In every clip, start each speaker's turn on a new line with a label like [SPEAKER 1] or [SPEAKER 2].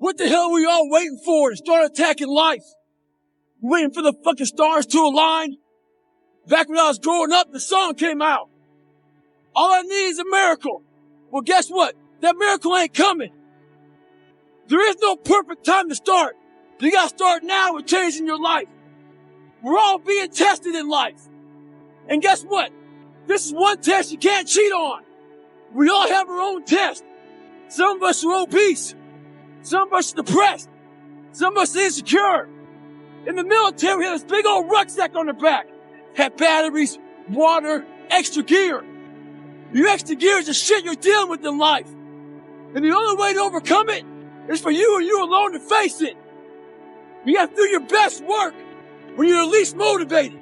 [SPEAKER 1] What the hell are we all waiting for to start attacking life? Waiting for the fucking stars to align? Back when I was growing up, the song came out. All I need is a miracle. Well, guess what? That miracle ain't coming. There is no perfect time to start. You gotta start now with changing your life. We're all being tested in life. And guess what? This is one test you can't cheat on. We all have our own test. Some of us are obese. Some of us are depressed. Some of us are insecure. In the military, we had this big old rucksack on the back. Had batteries, water, extra gear. Your extra gear is the shit you're dealing with in life. And the only way to overcome it is for you and you alone to face it. You have to do your best work when you're least motivated.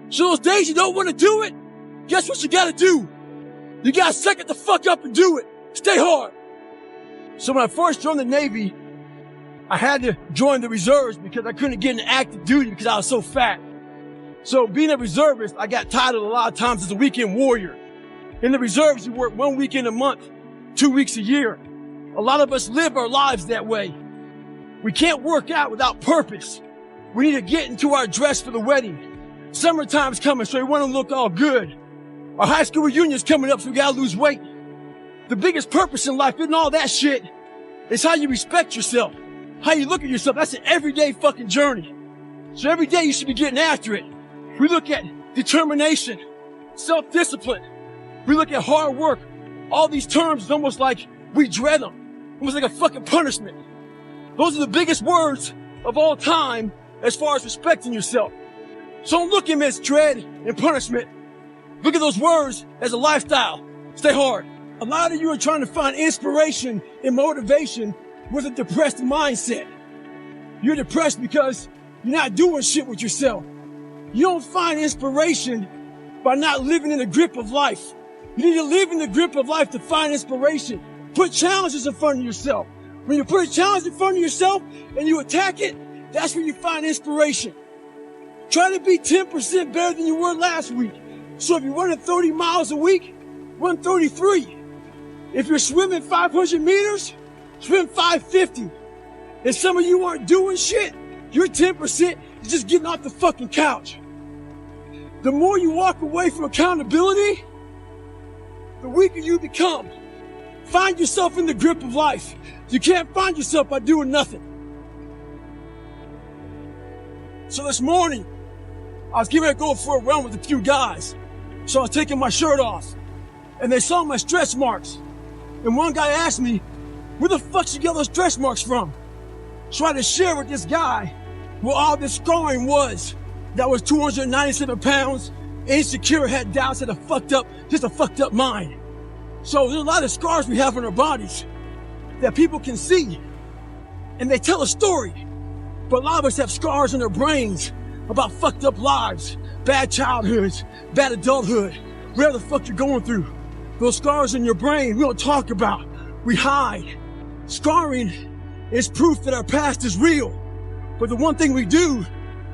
[SPEAKER 1] So those days you don't want to do it, guess what you gotta do? You gotta suck it the fuck up and do it. Stay hard. So when I first joined the Navy, I had to join the reserves because I couldn't get into active duty because I was so fat. So being a reservist, I got titled a lot of times as a weekend warrior. In the reserves, you work 1 weekend a month, 2 weeks a year. A lot of us live our lives that way. We can't work out without purpose. We need to get into our dress for the wedding. Summertime's coming, so we want to look all good. Our high school reunion's coming up, so we gotta lose weight. The biggest purpose in life isn't all that shit. It's how you respect yourself, how you look at yourself. That's an everyday fucking journey. So every day you should be getting after it. We look at determination, self-discipline. We look at hard work. All these terms is almost like we dread them. Almost like a fucking punishment. Those are the biggest words of all time as far as respecting yourself. So don't look at them as dread and punishment. Look at those words as a lifestyle. Stay hard. A lot of you are trying to find inspiration and motivation with a depressed mindset. You're depressed because you're not doing shit with yourself. You don't find inspiration by not living in the grip of life. You need to live in the grip of life to find inspiration. Put challenges in front of yourself. When you put a challenge in front of yourself and you attack it, that's when you find inspiration. Try to be 10% better than you were last week. So if you're running 30 miles a week, run 33. If you're swimming 500 meters, swim 550. If some of you aren't doing shit, your 10% is just getting off the fucking couch. The more you walk away from accountability, the weaker you become. Find yourself in the grip of life. You can't find yourself by doing nothing. So this morning, I was getting ready to go for a run with a few guys. So I was taking my shirt off, and they saw my stretch marks. And one guy asked me, where the fuck you get those stretch marks from? So I had to share with this guy where all this scarring was. That was 297 pounds, insecure, had doubts, had a fucked up mind. So there's a lot of scars we have on our bodies that people can see, and they tell a story. But a lot of us have scars in our brains about fucked up lives, bad childhoods, bad adulthood, whatever the fuck you're going through. Those scars in your brain we don't talk about, we hide. Scarring is proof that our past is real. But the one thing we do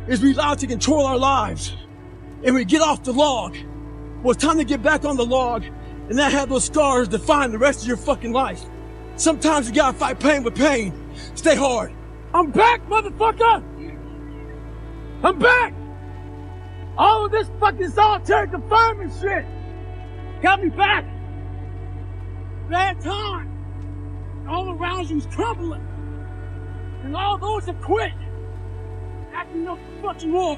[SPEAKER 1] is we allow it to control our lives. And we get off the log. Well, it's time to get back on the log and not have those scars define the rest of your fucking life. Sometimes you gotta fight pain with pain. Stay hard. I'm back, motherfucker! I'm back! All of this fucking solitary confinement shit got me back. Bad time. All around you is crumbling. And all those that quit, acting up the fucking war.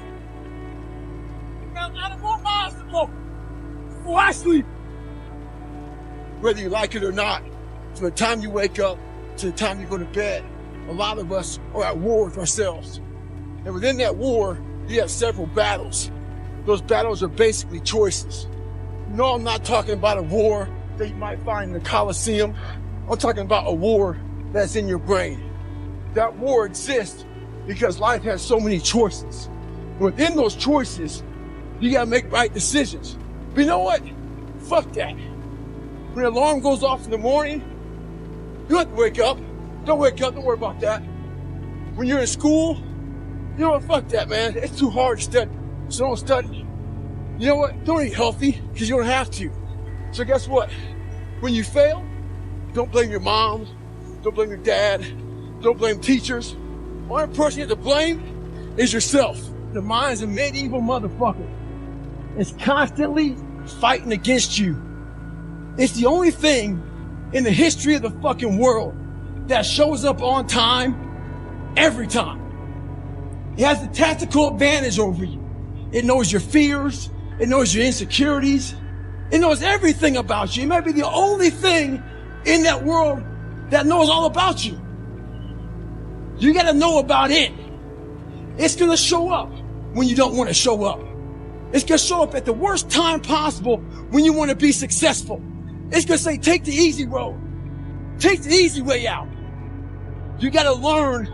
[SPEAKER 1] You got a lot of more miles to go before I sleep. Whether you like it or not, from the time you wake up to the time you go to bed, a lot of us are at war with ourselves. And within that war, you have several battles. Those battles are basically choices. No, I'm not talking about a war that you might find in the Coliseum. I'm talking about a war that's in your brain. That war exists because life has so many choices. And within those choices, you gotta make right decisions. But you know what? Fuck that. When the alarm goes off in the morning, you don't have to wake up. Don't wake up, don't worry about that. When you're in school, you know what, fuck that, man. It's too hard to study, so don't study. You know what, don't eat healthy, because you don't have to. So guess what? When you fail, don't blame your mom, don't blame your dad, Don't blame teachers. Only person you have to blame is yourself. The mind's a medieval motherfucker. It's constantly fighting against you. It's the only thing in the history of the fucking world that shows up on time every time. It has the tactical advantage over you. It knows your fears. It knows your insecurities. It knows everything about you. It might be the only thing in that world that knows all about you. You gotta know about it. It's gonna show up when you don't want to show up. It's gonna show up at the worst time possible when you want to be successful. It's gonna say, take the easy road. Take the easy way out. You gotta learn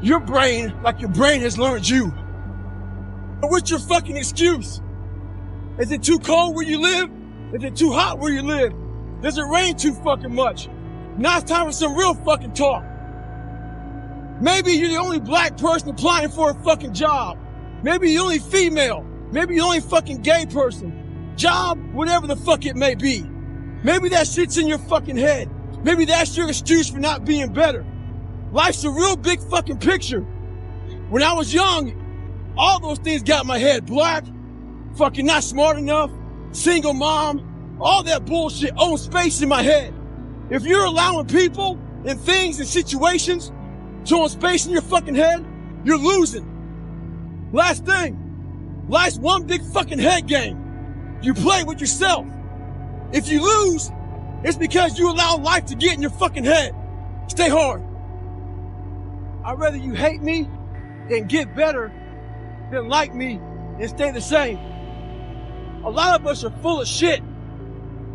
[SPEAKER 1] your brain like your brain has learned you. But what's your fucking excuse? Is it too cold where you live? Is it too hot where you live? Does it rain too fucking much? Now it's time for some real fucking talk. Maybe you're the only black person applying for a fucking job. Maybe you're the only female. Maybe you're the only fucking gay person. Job, whatever the fuck it may be. Maybe that shit's in your fucking head. Maybe that's your excuse for not being better. Life's a real big fucking picture. When I was young, all those things got in my head. Black, fucking not smart enough, single mom, all that bullshit owns space in my head. If you're allowing people and things and situations to own space in your fucking head, you're losing. Last thing, life's one big fucking head game. You play with yourself. If you lose, it's because you allow life to get in your fucking head. Stay hard. I'd rather you hate me and get better than like me and stay the same. A lot of us are full of shit.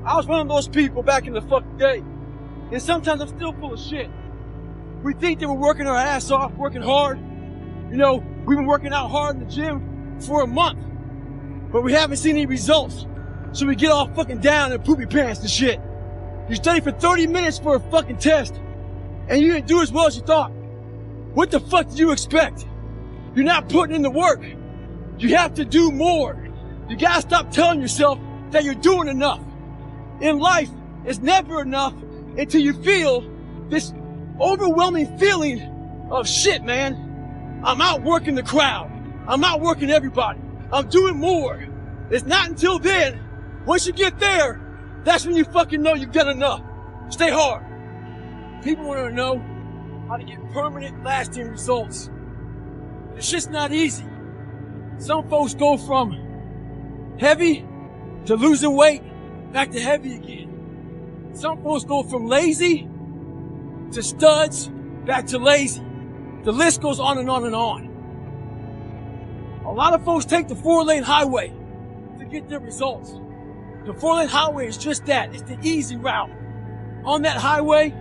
[SPEAKER 1] I was one of those people back in the fucking day. And sometimes I'm still full of shit. We think that we're working our ass off, working hard. You know, we've been working out hard in the gym for a month, but we haven't seen any results. So we get all fucking down and poopy pants and shit. You study for 30 minutes for a fucking test, and you didn't do as well as you thought. What the fuck did you expect? You're not putting in the work. You have to do more. You gotta stop telling yourself that you're doing enough. In life, it's never enough until you feel this overwhelming feeling of shit, man. I'm outworking the crowd. I'm outworking everybody. I'm doing more. It's not until then, once you get there, that's when you fucking know you've done enough. Stay hard. People want to know how to get permanent, lasting results. It's just not easy. Some folks go from heavy to losing weight, back to heavy again. Some folks go from lazy to studs, back to lazy. The list goes on and on and on. A lot of folks take the 4-lane highway to get their results. The 4-lane highway is just that. It's the easy route. On that highway,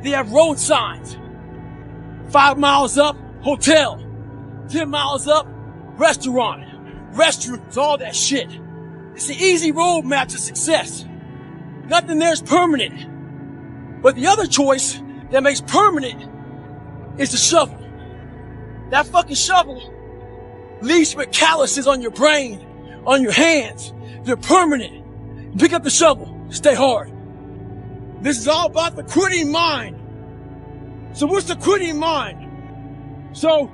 [SPEAKER 1] they have road signs. 5 miles up, hotel. 10 miles up, restaurant. Restrooms, all that shit. It's the easy roadmap to success. Nothing there's permanent. But the other choice that makes permanent is the shovel. That fucking shovel leaves you with calluses on your brain, on your hands. They're permanent. Pick up the shovel. Stay hard. This is all about the quitting mind. So what's the quitting mind? So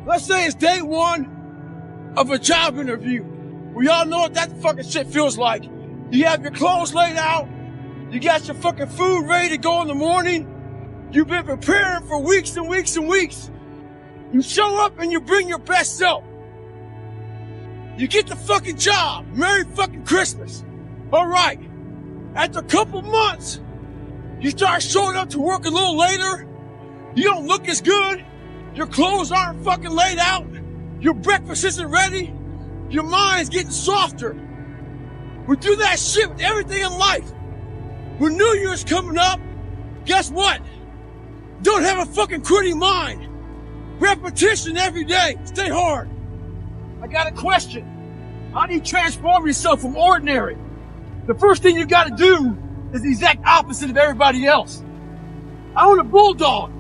[SPEAKER 1] let's say it's day 1 of a job interview. We all know what that fucking shit feels like. You have your clothes laid out. You got your fucking food ready to go in the morning. You've been preparing for weeks and weeks and weeks. You show up and you bring your best self. You get the fucking job. Merry fucking Christmas. All right. After a couple months, you start showing up to work a little later. You don't look as good. Your clothes aren't fucking laid out. Your breakfast isn't ready. Your mind's getting softer. We do that shit with everything in life. When New Year's coming up, guess what? Don't have a fucking quitting mind. Repetition every day. Stay hard. I got a question. How do you transform yourself from ordinary? The first thing you gotta do is the exact opposite of everybody else. I own a bulldog.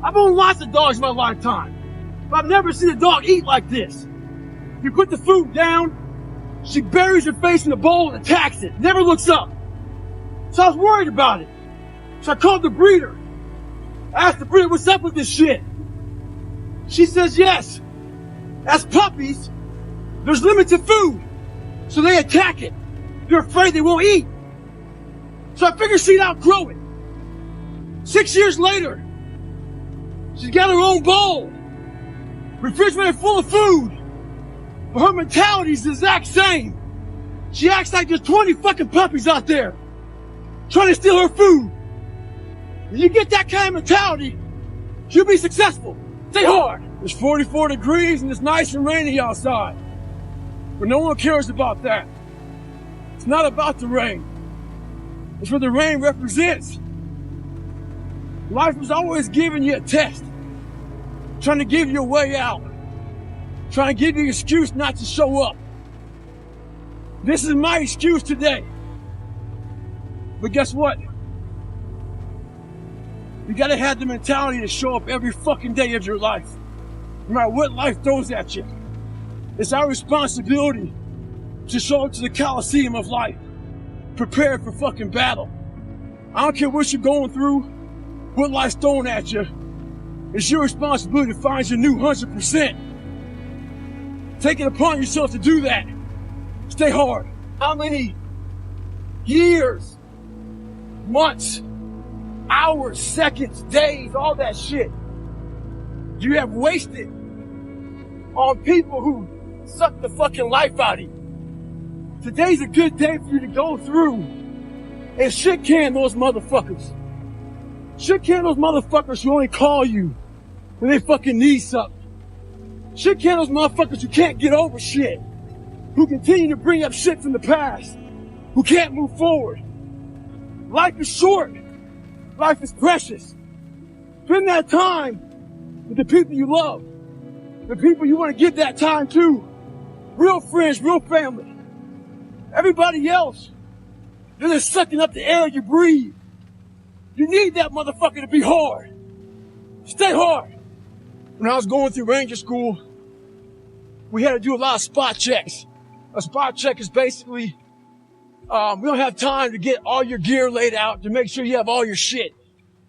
[SPEAKER 1] I've owned lots of dogs in my lifetime, but I've never seen a dog eat like this. You put the food down, she buries her face in the bowl and attacks it. Never looks up. So I was worried about it. So I called the breeder. I asked Sabrina, what's up with this shit? She says yes. As puppies, there's limited food, so they attack it. They're afraid they won't eat. So I figured she'd outgrow it. 6 years later, she's got her own bowl, refrigerator full of food, but her mentality's the exact same. She acts like there's 20 fucking puppies out there trying to steal her food. When you get that kind of mentality, you'll be successful. Stay hard. It's 44 degrees and it's nice and rainy outside. But no one cares about that. It's not about the rain. It's what the rain represents. Life is always giving you a test, trying to give you a way out, trying to give you an excuse not to show up. This is my excuse today. But guess what? You gotta have the mentality to show up every fucking day of your life, no matter what life throws at you. It's our responsibility to show up to the Coliseum of life, prepared for fucking battle. I don't care what you're going through, what life's throwing at you. It's your responsibility to find your new 100%. Take it upon yourself to do that. Stay hard. How many years, months, hours, seconds, days, all that shit you have wasted on people who suck the fucking life out of you? Today's a good day for you to go through and shit can those motherfuckers. Shit can those motherfuckers who only call you when they fucking need something. Shit can those motherfuckers who can't get over shit, who continue to bring up shit from the past, who can't move forward. Life is short. Life is precious. Spend that time with the people you love, the people you want to give that time to. Real friends, real family. Everybody else, they're just sucking up the air you breathe. You need that motherfucker to be hard. Stay hard. When I was going through Ranger School, we had to do a lot of spot checks. A spot check is basically, we don't have time to get all your gear laid out to make sure you have all your shit.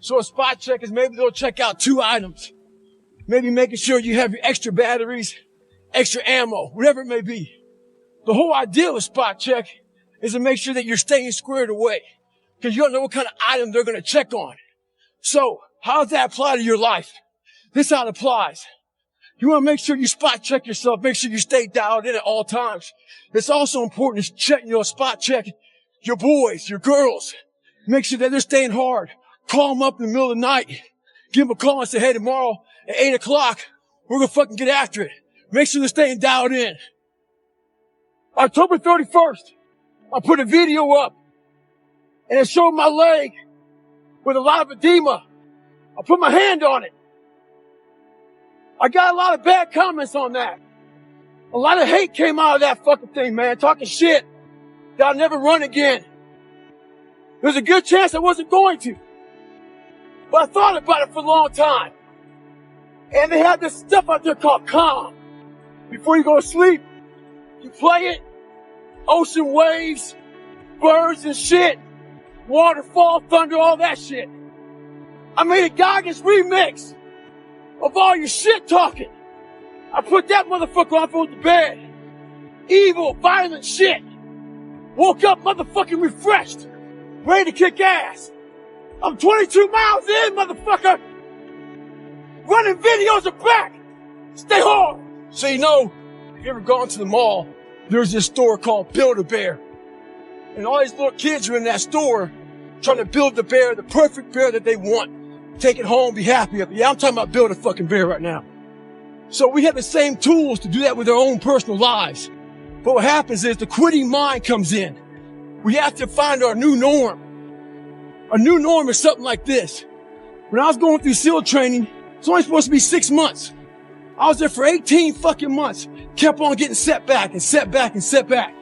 [SPEAKER 1] So a spot check is maybe they'll check out 2 items. Maybe making sure you have your extra batteries, extra ammo, whatever it may be. The whole idea of a spot check is to make sure that you're staying squared away, because you don't know what kind of item they're going to check on. So how does that apply to your life? This is how it applies. You want to make sure you spot check yourself, make sure you stay dialed in at all times. It's also important to check, spot check your boys, your girls. Make sure that they're staying hard. Call them up in the middle of the night. Give them a call and say, hey, tomorrow at 8 o'clock, we're going to fucking get after it. Make sure they're staying dialed in. October 31st, I put a video up and it showed my leg with a lot of edema. I put my hand on it. I got a lot of bad comments on that. A lot of hate came out of that fucking thing, man. Talking shit that I'll never run again. There's a good chance I wasn't going to. But I thought about it for a long time. And they had this stuff out there called Calm. Before you go to sleep, you play it. Ocean waves, birds and shit, waterfall, thunder, all that shit. I made a Goggins remix of all your shit talking. I put that motherfucker on before the bed. Evil, violent shit. Woke up motherfucking refreshed, ready to kick ass. I'm 22 miles in, motherfucker. Running videos are back. Stay hard. So if you ever gone to the mall, there's this store called Build-A-Bear. And all these little kids are in that store trying to build the bear, the perfect bear that they want. Take it home, be happy of it. Yeah, I'm talking about build a fucking bear right now. So we have the same tools to do that with our own personal lives. But what happens is the quitting mind comes in. We have to find our new norm. Our new norm is something like this. When I was going through SEAL training, it's only supposed to be 6 months. I was there for 18 fucking months. Kept on getting setback and setback and setback.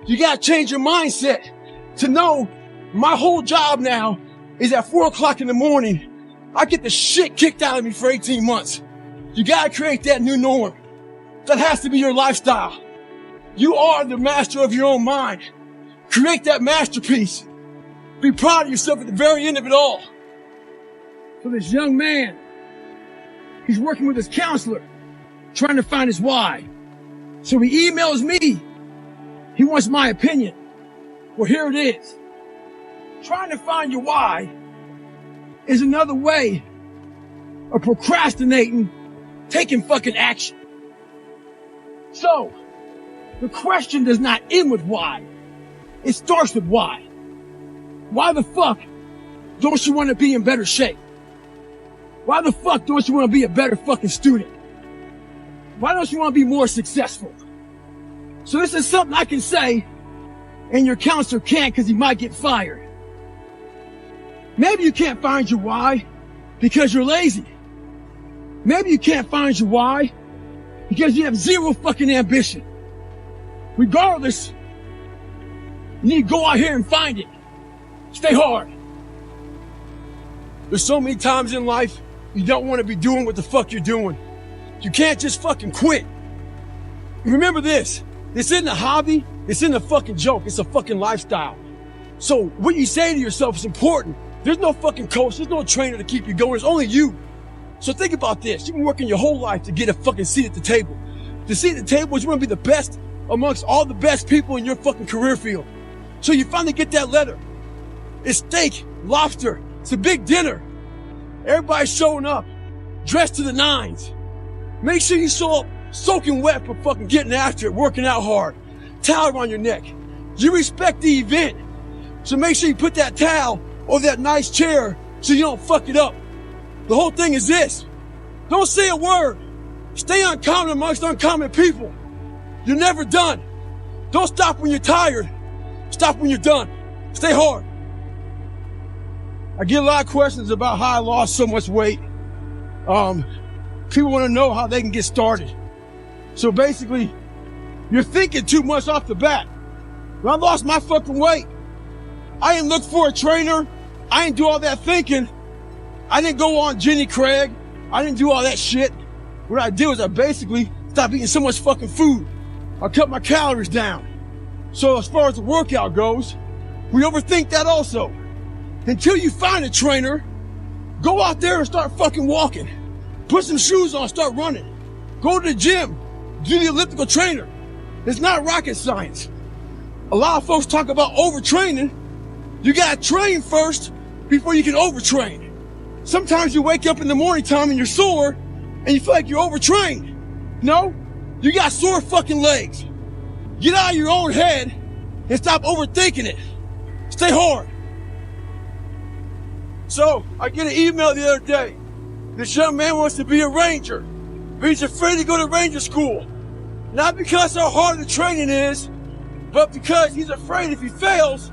[SPEAKER 1] You gotta change your mindset to know my whole job now is at 4 o'clock in the morning. I get the shit kicked out of me for 18 months. You gotta create that new norm. That has to be your lifestyle. You are the master of your own mind. Create that masterpiece. Be proud of yourself at the very end of it all. So this young man, he's working with his counselor, trying to find his why. So he emails me. He wants my opinion. Well, here it is. Trying to find your why is another way of procrastinating, taking fucking action. So, the question does not end with why. It starts with why. Why the fuck don't you want to be in better shape? Why the fuck don't you want to be a better fucking student? Why don't you want to be more successful? So this is something I can say, and your counselor can't because he might get fired. Maybe you can't find your why because you're lazy. Maybe you can't find your why because you have zero fucking ambition. Regardless, you need to go out here and find it. Stay hard. There's so many times in life you don't want to be doing what the fuck you're doing. You can't just fucking quit. Remember this. This isn't a hobby. This isn't a fucking joke. It's a fucking lifestyle. So what you say to yourself is important. There's no fucking coach. There's no trainer to keep you going. It's only you. So think about this. You've been working your whole life to get a fucking seat at the table. The seat at the table is you want to be the best amongst all the best people in your fucking career field. So you finally get that letter. It's steak, lobster. It's a big dinner. Everybody's showing up, dressed to the nines. Make sure you show up soaking wet for fucking getting after it, working out hard. Towel around your neck. You respect the event. So make sure you put that towel over that nice chair so you don't fuck it up. The whole thing is this. Don't say a word. Stay uncommon amongst uncommon people. You're never done. Don't stop when you're tired. Stop when you're done. Stay hard. I get a lot of questions about how I lost so much weight. People want to know how they can get started. So basically, you're thinking too much off the bat. When I lost my fucking weight, I didn't look for a trainer. I didn't do all that thinking. I didn't go on Jenny Craig. I didn't do all that shit. What I did was I basically stopped eating so much fucking food. I cut my calories down. So as far as the workout goes, we overthink that also. Until you find a trainer, go out there and start fucking walking. Put some shoes on, start running. Go to the gym, do the elliptical trainer. It's not rocket science. A lot of folks talk about overtraining. You gotta train first before you can overtrain. Sometimes you wake up in the morning time and you're sore and you feel like you're overtrained. No, you got sore fucking legs. Get out of your own head and stop overthinking it. Stay hard. So, I get an email the other day. This young man wants to be a ranger, but he's afraid to go to ranger school. Not because how hard the training is, but because he's afraid if he fails,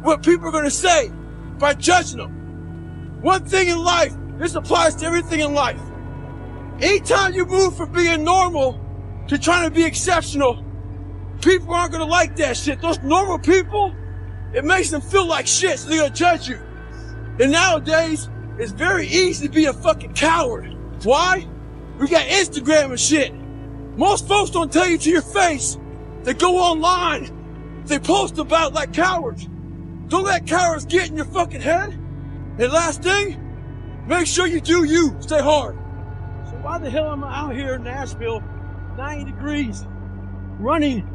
[SPEAKER 1] what people are going to say by judging him. One thing in life, this applies to everything in life. Anytime you move from being normal to trying to be exceptional, people aren't going to like that shit. Those normal people, it makes them feel like shit, so they're going to judge you. And nowadays, it's very easy to be a fucking coward. Why? We got Instagram and shit. Most folks don't tell you to your face. They go online. They post about like cowards. Don't let cowards get in your fucking head. And last thing, make sure you do you. Stay hard. So why the hell am I out here in Nashville, 90 degrees, running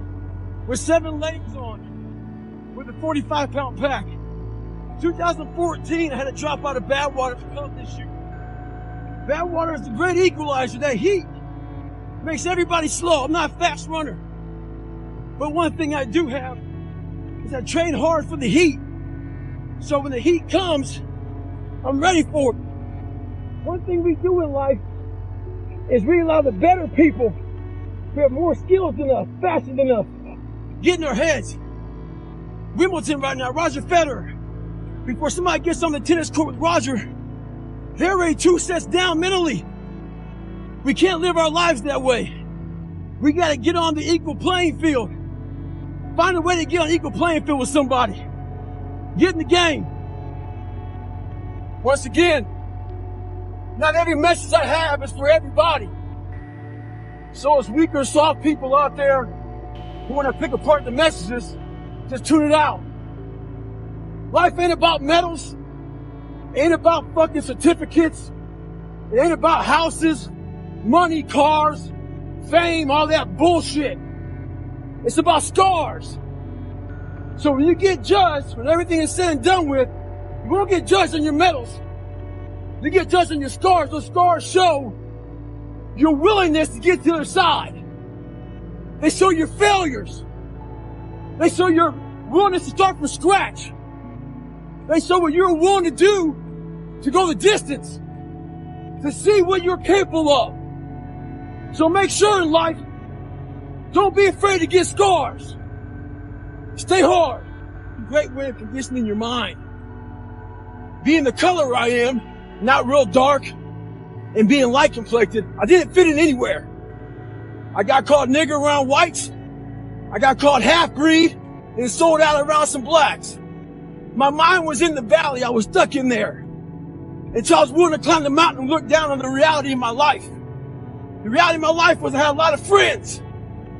[SPEAKER 1] with 7 legs on, with a 45-pound pack? 2014, I had to drop out of Badwater for health issue. Badwater is the great equalizer. That heat makes everybody slow. I'm not a fast runner. But one thing I do have is I train hard for the heat. So when the heat comes, I'm ready for it. One thing we do in life is we allow the better people who have more skills than us, faster than us, get in our heads. Wimbledon right now, Roger Federer. Before somebody gets on the tennis court with Roger, they're already 2 sets down mentally. We can't live our lives that way. We gotta get on the equal playing field. Find a way to get on equal playing field with somebody. Get in the game. Once again, not every message I have is for everybody. So as weak or soft people out there who want to pick apart the messages, just tune it out. Life ain't about medals. It ain't about fucking certificates. It ain't about houses, money, cars, fame, all that bullshit. It's about scars. So when you get judged, when everything is said and done with, you won't get judged on your medals. You get judged on your scars. Those scars show your willingness to get to the other side. They show your failures. They show your willingness to start from scratch. They show what you're willing to do to go the distance, to see what you're capable of. So make sure in life, don't be afraid to get scars. Stay hard. A great way of conditioning your mind. Being the color I am, not real dark, and being light complected, I didn't fit in anywhere. I got called nigger around whites. I got called half-breed and sold out around some blacks. My mind was in the valley. I was stuck in there. Until I was willing to climb the mountain and look down on the reality of my life. The reality of my life was I had a lot of friends.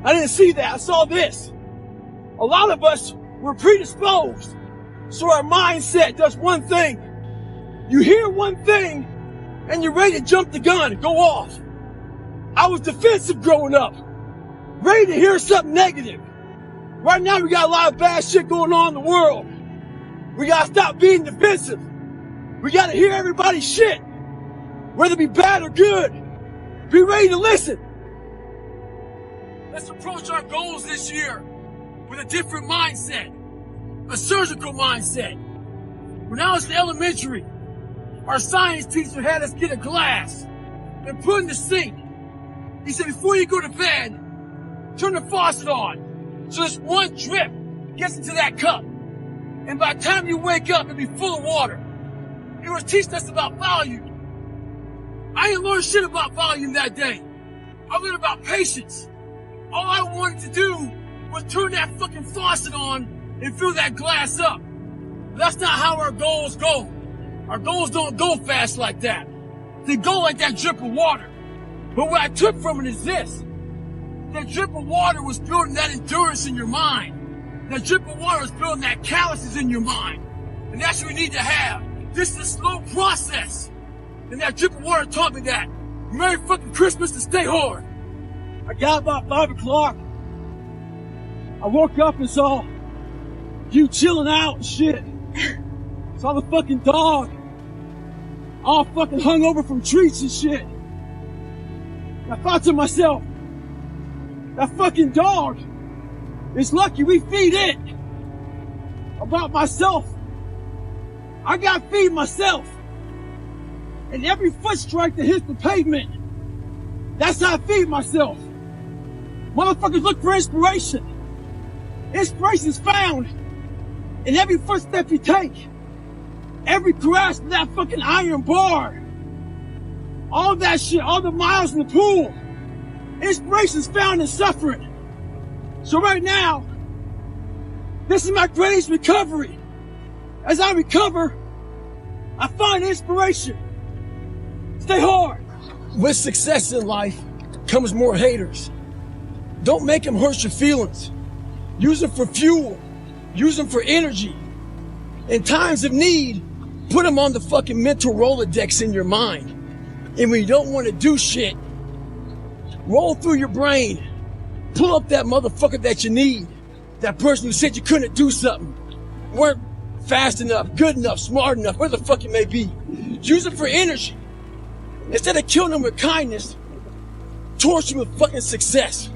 [SPEAKER 1] I didn't see that. I saw this. A lot of us were predisposed. So our mindset does one thing. You hear one thing and you're ready to jump the gun and go off. I was defensive growing up. Ready to hear something negative. Right now we got a lot of bad shit going on in the world. We gotta stop being defensive. We gotta hear everybody's shit. Whether it be bad or good. Be ready to listen. Let's approach our goals this year with a different mindset. A surgical mindset. When I was in elementary, our science teacher had us get a glass and put in the sink. He said, before you go to bed, turn the faucet on. So this one drip gets into that cup. And by the time you wake up, it'll be full of water. He was teaching us about volume. I didn't learn shit about volume that day. I learned about patience. All I wanted to do was turn that fucking faucet on and fill that glass up. But that's not how our goals go. Our goals don't go fast like that. They go like that drip of water. But what I took from it is this. That drip of water was building that endurance in your mind. That drip of water was building that calluses in your mind. And that's what we need to have. This is a slow process. And that drip of water taught me that. Merry fucking Christmas and stay hard. I got about 5 o'clock. I woke up and saw you chilling out and shit. Saw the fucking dog. All fucking hung over from treats and shit. And I thought to myself, that fucking dog is lucky we feed it. About myself, I gotta feed myself. And every foot strike that hits the pavement, that's how I feed myself. Motherfuckers look for inspiration. Inspiration is found in every footstep you take. Every grasp of that fucking iron bar. All that shit, all the miles in the pool. Inspiration is found in suffering. So right now, this is my greatest recovery. As I recover, I find inspiration. Stay hard. With success in life comes more haters. Don't make them hurt your feelings. Use them for fuel. Use them for energy. In times of need, put them on the fucking mental Rolodex in your mind. And when you don't want to do shit, roll through your brain. Pull up that motherfucker that you need. That person who said you couldn't do something. Weren't fast enough, good enough, smart enough, where the fuck it may be. Use it for energy. Instead of killing them with kindness, torture them with fucking success.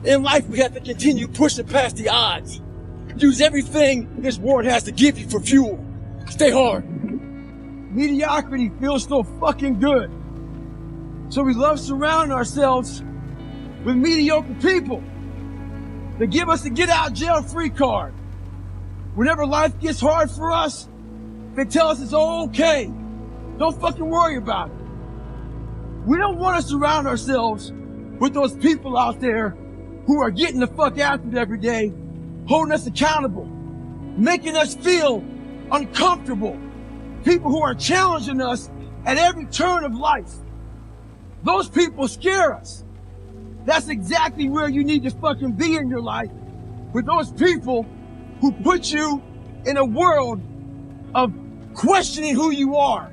[SPEAKER 1] In life, we have to continue pushing past the odds. Use everything this world has to give you for fuel. Stay hard. Mediocrity feels so fucking good. So we love surrounding ourselves with mediocre people. They give us a get out of jail free card. Whenever life gets hard for us, they tell us it's all okay. Don't fucking worry about it. We don't want to surround ourselves with those people out there who are getting the fuck after it every day, holding us accountable, making us feel uncomfortable. People who are challenging us at every turn of life. Those people scare us. That's exactly where you need to fucking be in your life, with those people who put you in a world of questioning who you are.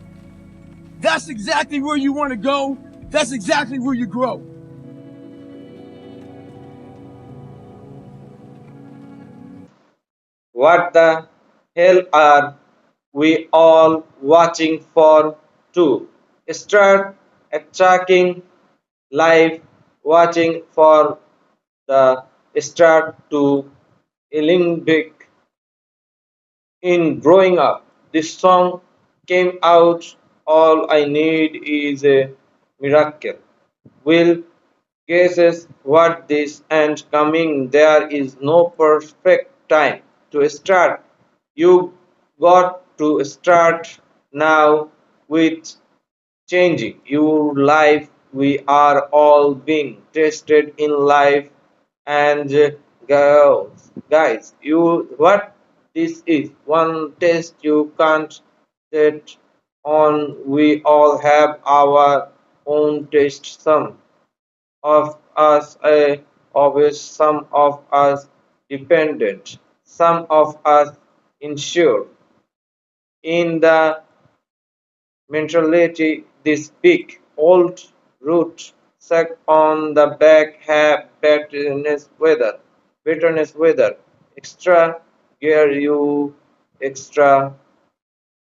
[SPEAKER 1] That's exactly where you want to go. That's exactly where you grow.
[SPEAKER 2] What the hell are we all watching for to start attacking life, watching for the start to Olympic in growing up. This song came out, all I need is a miracle. Will guesses what this and coming there is no perfect time to start. You got to start now with changing your life. We are all being tested in life, and guys, you what this is one test you can't set on. We all have our own test. Some of us obvious, some of us dependent, some of us insured. In the mentality, this big old root suck on the back have bitterness weather, extra gear you extra.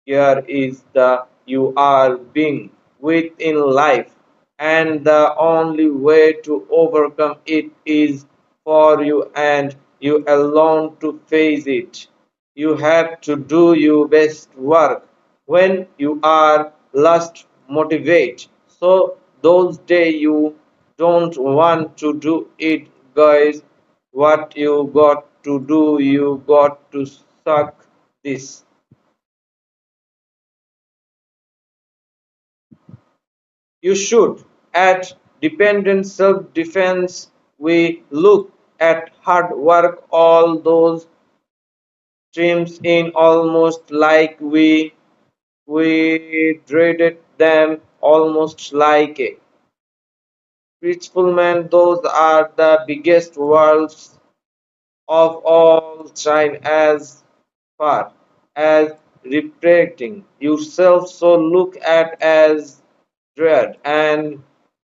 [SPEAKER 2] Here is the you are being within life, and the only way to overcome it is for you and you alone to face it. You have to do your best work when you are lost motivate. So those days you don't want to do it, guys, what you got to do, you got to suck this. You should. At dependent self-defense, we look at hard work, all those streams in almost like we dreaded them, almost like a peaceful man. Those are the biggest worlds of all time as far as representing yourself. So look at as dread and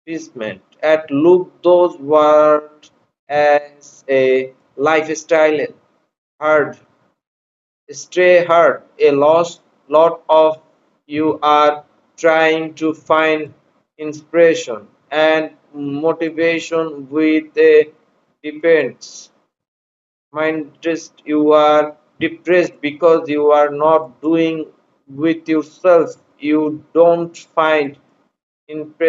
[SPEAKER 2] basement at look those words as a lifestyle hard stay hard a lost lot of you are trying to find inspiration and motivation with a depends mind just you are depressed because you are not doing with yourself, you don't find inspiration